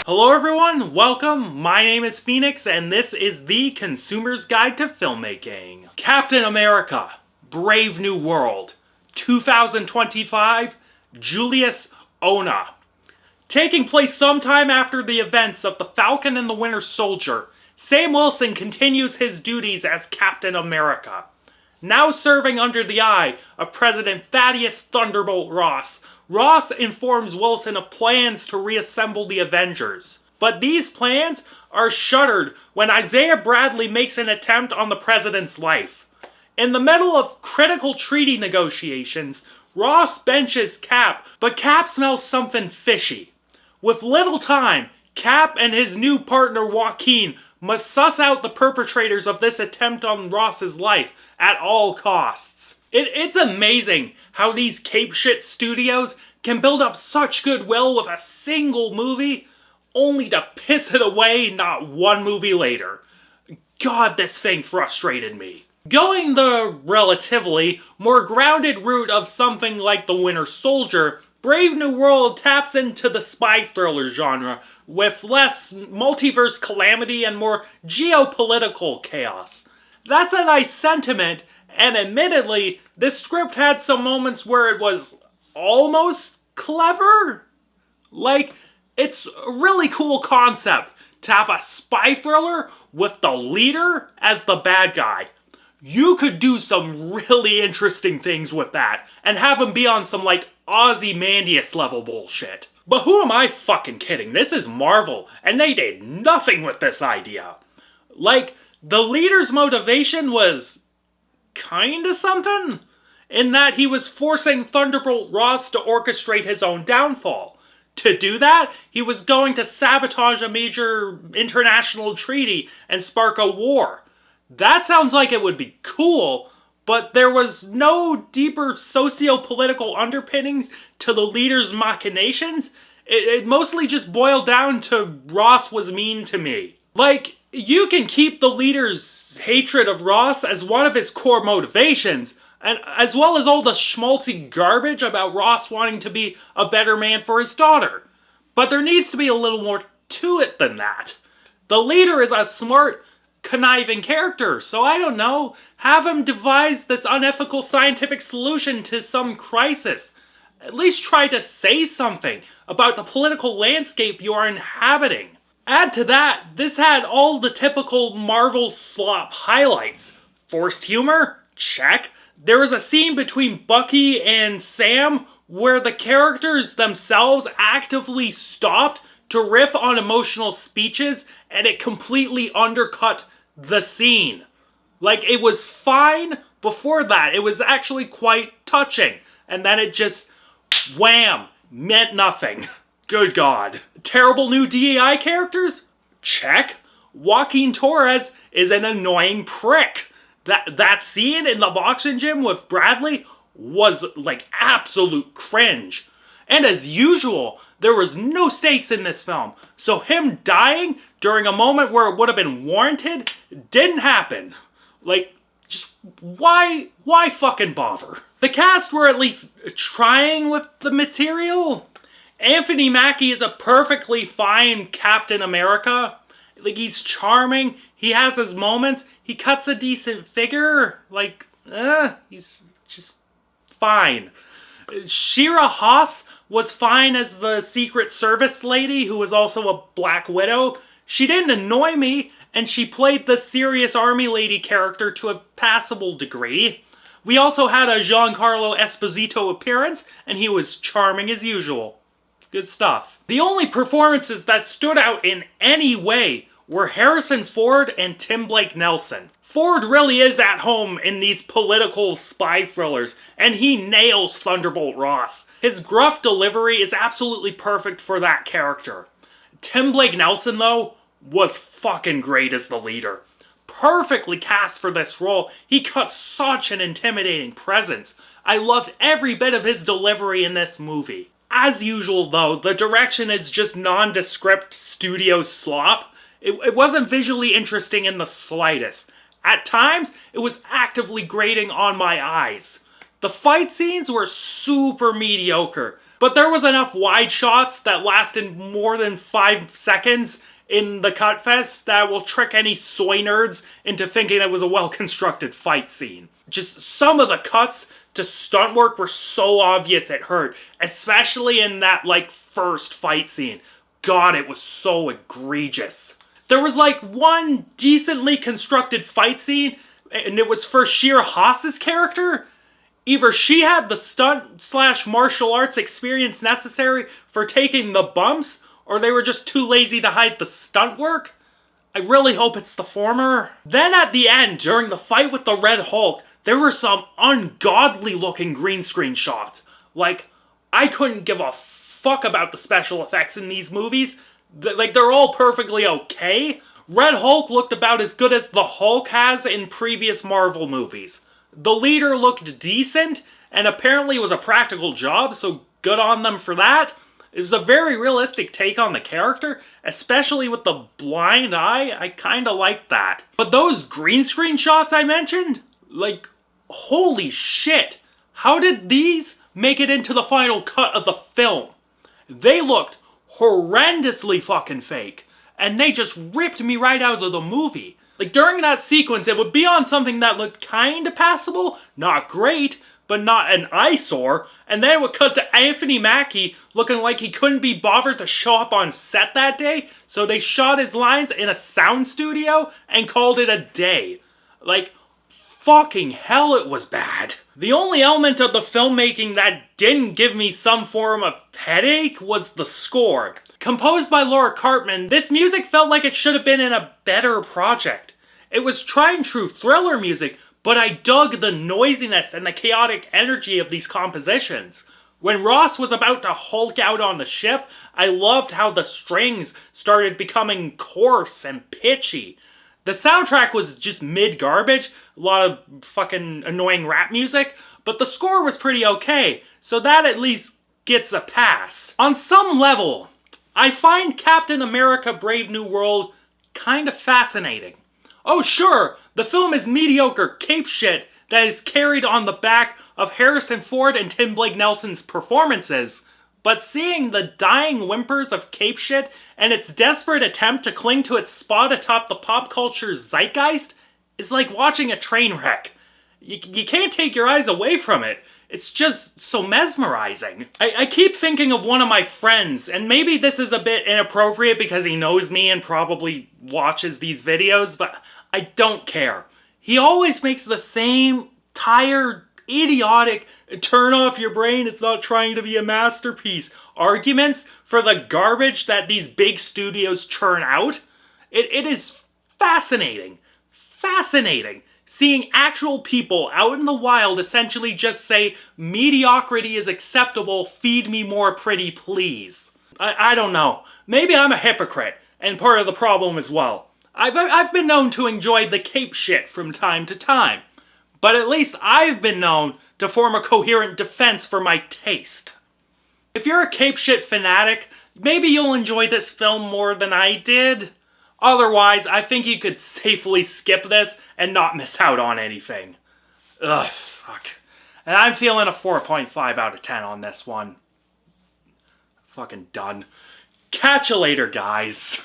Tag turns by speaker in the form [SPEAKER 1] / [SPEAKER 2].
[SPEAKER 1] Hello everyone, welcome, my name is Phoenix and this is the Consumer's Guide to Filmmaking. Captain America, Brave New World, 2025, Julius Ona. Taking place sometime after the events of The Falcon and the Winter Soldier, Sam Wilson continues his duties as Captain America. Now serving under the eye of President Thaddeus Thunderbolt Ross, Ross informs Wilson of plans to reassemble the Avengers. But these plans are shuttered when Isaiah Bradley makes an attempt on the president's life. In the middle of critical treaty negotiations, Ross benches Cap, but Cap smells something fishy. With little time, Cap and his new partner Joaquin must suss out the perpetrators of this attempt on Ross's life at all costs. It's amazing how these cape shit studios can build up such goodwill with a single movie, only to piss it away not one movie later. God, this thing frustrated me. Going the relatively more grounded route of something like The Winter Soldier, Brave New World taps into the spy thriller genre with less multiverse calamity and more geopolitical chaos. That's a nice sentiment, and admittedly, this script had some moments where it was almost clever. Like, it's a really cool concept to have a spy thriller with the leader as the bad guy. You could do some really interesting things with that and have him be on some like Ozymandias level bullshit. But who am I fucking kidding? This is Marvel and they did nothing with this idea. Like, the leader's motivation was kinda something, in that he was forcing Thunderbolt Ross to orchestrate his own downfall. To do that, he was going to sabotage a major international treaty and spark a war. That sounds like it would be cool, but there was no deeper socio-political underpinnings to the leader's machinations. It mostly just boiled down to Ross was mean to me. Like, you can keep the leader's hatred of Ross as one of his core motivations, and as well as all the schmaltzy garbage about Ross wanting to be a better man for his daughter. But there needs to be a little more to it than that. The leader is a smart, conniving character, so I don't know, have him devise this unethical scientific solution to some crisis. At least try to say something about the political landscape you are inhabiting. Add to that, this had all the typical Marvel slop highlights. Forced humor? Check. There was a scene between Bucky and Sam where the characters themselves actively stopped to riff on emotional speeches and it completely undercut the scene. Like, it was fine before that. It was actually quite touching. And then it just, wham, meant nothing. Good God. Terrible new DEI characters? Check. Joaquin Torres is an annoying prick. That scene in the boxing gym with Bradley was like absolute cringe. And as usual, there was no stakes in this film. So him dying during a moment where it would have been warranted didn't happen. Like, just why fucking bother? The cast were at least trying with the material. Anthony Mackie is a perfectly fine Captain America. Like, he's charming, he has his moments, he cuts a decent figure, like, he's just fine. Shira Haas was fine as the Secret Service lady who was also a Black Widow. She didn't annoy me, and she played the serious army lady character to a passable degree. We also had a Giancarlo Esposito appearance, and he was charming as usual. Good stuff. The only performances that stood out in any way were Harrison Ford and Tim Blake Nelson. Ford really is at home in these political spy thrillers, and he nails Thunderbolt Ross. His gruff delivery is absolutely perfect for that character. Tim Blake Nelson, though, was fucking great as the leader. Perfectly cast for this role, he cut such an intimidating presence. I loved every bit of his delivery in this movie. As usual, though, the direction is just nondescript studio slop. It wasn't visually interesting in the slightest. At times, it was actively grating on my eyes. The fight scenes were super mediocre, But there was enough wide shots that lasted more than 5 seconds in the cut fest that will trick any soy nerds into thinking it was a well-constructed fight scene. Just some of the cuts to stunt work were so obvious it hurt, especially in that, like, first fight scene. God, it was so egregious. There was, like, one decently constructed fight scene, and it was for Shira Haas's character. Either she had the stunt/martial arts experience necessary for taking the bumps, or they were just too lazy to hide the stunt work. I really hope it's the former. Then at the end, during the fight with the Red Hulk, there were some ungodly looking green screen shots. Like, I couldn't give a fuck about the special effects in these movies. Like, they're all perfectly okay. Red Hulk looked about as good as the Hulk has in previous Marvel movies. The leader looked decent, and apparently it was a practical job, so good on them for that. It was a very realistic take on the character, especially with the blind eye. I kinda liked that. But those green screen shots I mentioned? Like, holy shit. How did these make it into the final cut of the film? They looked horrendously fucking fake, and they just ripped me right out of the movie. Like, during that sequence, it would be on something that looked kinda passable, not great, but not an eyesore, and then it would cut to Anthony Mackie looking like he couldn't be bothered to show up on set that day, so they shot his lines in a sound studio and called it a day. Like, fucking hell, it was bad. The only element of the filmmaking that didn't give me some form of headache was the score. Composed by Laura Cartman, this music felt like it should have been in a better project. It was tried and true thriller music, but I dug the noisiness and the chaotic energy of these compositions. When Ross was about to Hulk out on the ship, I loved how the strings started becoming coarse and pitchy. The soundtrack was just mid-garbage, a lot of fucking annoying rap music, but the score was pretty okay, so that at least gets a pass. On some level, I find Captain America Brave New World kind of fascinating. Oh sure, the film is mediocre cape shit that is carried on the back of Harrison Ford and Tim Blake Nelson's performances, but seeing the dying whimpers of cape shit and its desperate attempt to cling to its spot atop the pop culture zeitgeist is like watching a train wreck. You can't take your eyes away from it. It's just so mesmerizing. I keep thinking of one of my friends, and maybe this is a bit inappropriate because he knows me and probably watches these videos, but I don't care. He always makes the same tired, idiotic, turn off your brain, it's not trying to be a masterpiece arguments for the garbage that these big studios churn out. It is fascinating. Fascinating. Seeing actual people out in the wild essentially just say, mediocrity is acceptable, feed me more pretty please. I don't know. Maybe I'm a hypocrite, and part of the problem as well. I've been known to enjoy the cape shit from time to time, but at least I've been known to form a coherent defense for my taste. If you're a cape shit fanatic, maybe you'll enjoy this film more than I did. Otherwise, I think you could safely skip this and not miss out on anything. Ugh, fuck. And I'm feeling a 4.5 out of 10 on this one. Fucking done. Catch you later, guys.